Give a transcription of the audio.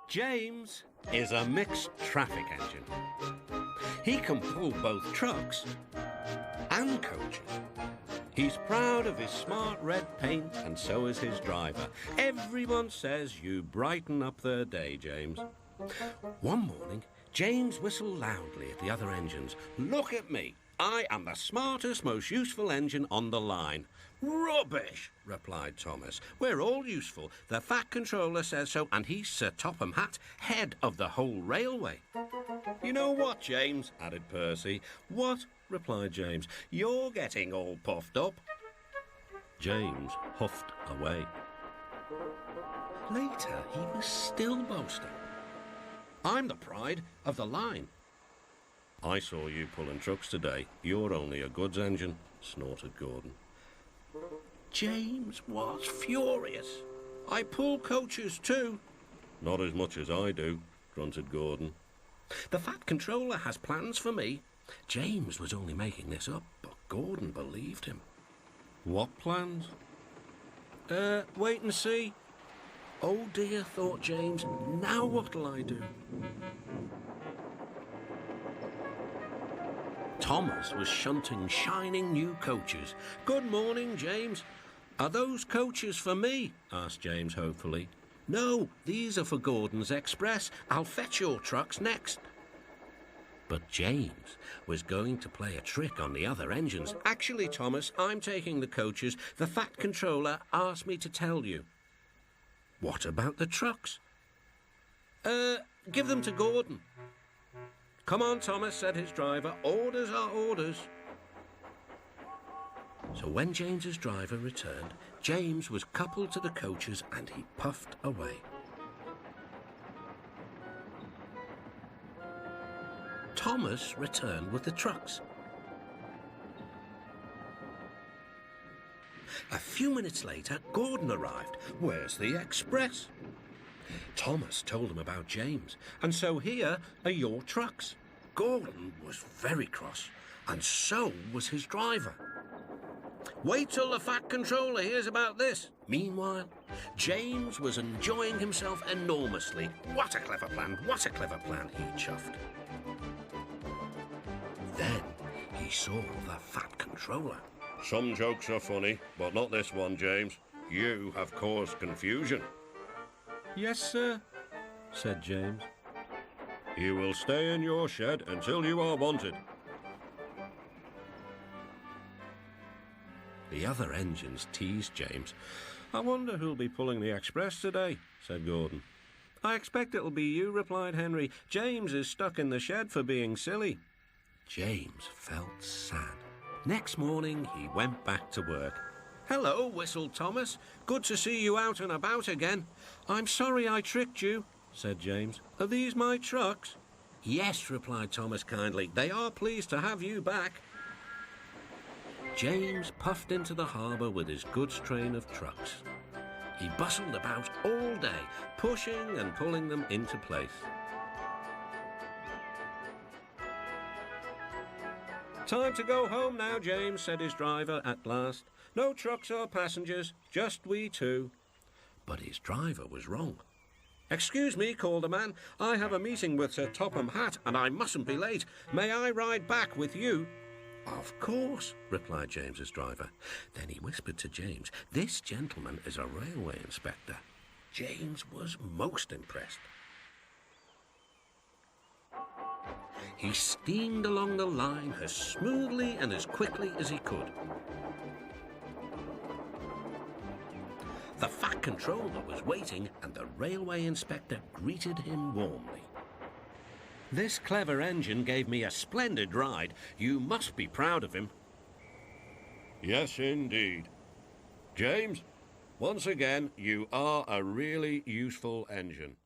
James is a mixed traffic engine. He can pull both trucks and coaches. He's proud of his smart red paint, and so is his driver. Everyone says you brighten up their day, James. One morning, James whistled loudly at the other engines. "Look at me. I am the smartest, most useful engine on the line." "Rubbish," replied Thomas. "We're all useful. The Fat Controller says so, and he's Sir Topham Hatt, head of the whole railway." "You know what, James?" added Percy. "What?" replied James. "You're getting all puffed up." James huffed away. Later, he was still boasting. "I'm the pride of the line." "I saw you pulling trucks today. You're only a goods engine," snorted Gordon. James was furious. "I pull coaches too." "Not as much as I do," grunted Gordon. "The Fat Controller has plans for me." James was only making this up, but Gordon believed him. "What plans?" Wait and see." "Oh dear," thought James, "now what'll I do?" Thomas was shunting shining new coaches. "Good morning, James." "Are those coaches for me?" asked James hopefully. "No, these are for Gordon's Express. I'll fetch your trucks next." But James was going to play a trick on the other engines. "Actually, Thomas, I'm taking the coaches. The Fat Controller asked me to tell you." "What about the trucks?" Give them to Gordon." "Come on, Thomas," said his driver. "Orders are orders." So when James's driver returned, James was coupled to the coaches and he puffed away. Thomas returned with the trucks. A few minutes later, Gordon arrived. "Where's the express?" Thomas told him about James, and so here are your trucks. Gordon was very cross, and so was his driver. "Wait till the Fat Controller hears about this." Meanwhile, James was enjoying himself enormously. "What a clever plan, what a clever plan," he chuffed. Then he saw the Fat Controller. "Some jokes are funny, but not this one, James. You have caused confusion." "Yes, sir," said James. "You will stay in your shed until you are wanted." The other engines teased James. "I wonder who'll be pulling the express today," said Gordon. "I expect it'll be you," replied Henry. "James is stuck in the shed for being silly." James felt sad. Next morning, he went back to work. "Hello," whistled Thomas. "Good to see you out and about again." "I'm sorry I tricked you," said James. "Are these my trucks?" "Yes," replied Thomas kindly. "They are pleased to have you back." James puffed into the harbour with his goods train of trucks. He bustled about all day, pushing and pulling them into place. "Time to go home now, James," said his driver at last. "No trucks or passengers, just we two." But his driver was wrong. "Excuse me," called a man. "I have a meeting with Sir Topham Hatt, and I mustn't be late. May I ride back with you?" "Of course," replied James's driver. Then he whispered to James, "This gentleman is a railway inspector." James was most impressed. He steamed along the line as smoothly and as quickly as he could. The Fat Controller was waiting, and the railway inspector greeted him warmly. "This clever engine gave me a splendid ride. You must be proud of him." "Yes, indeed. James, once again, you are a really useful engine."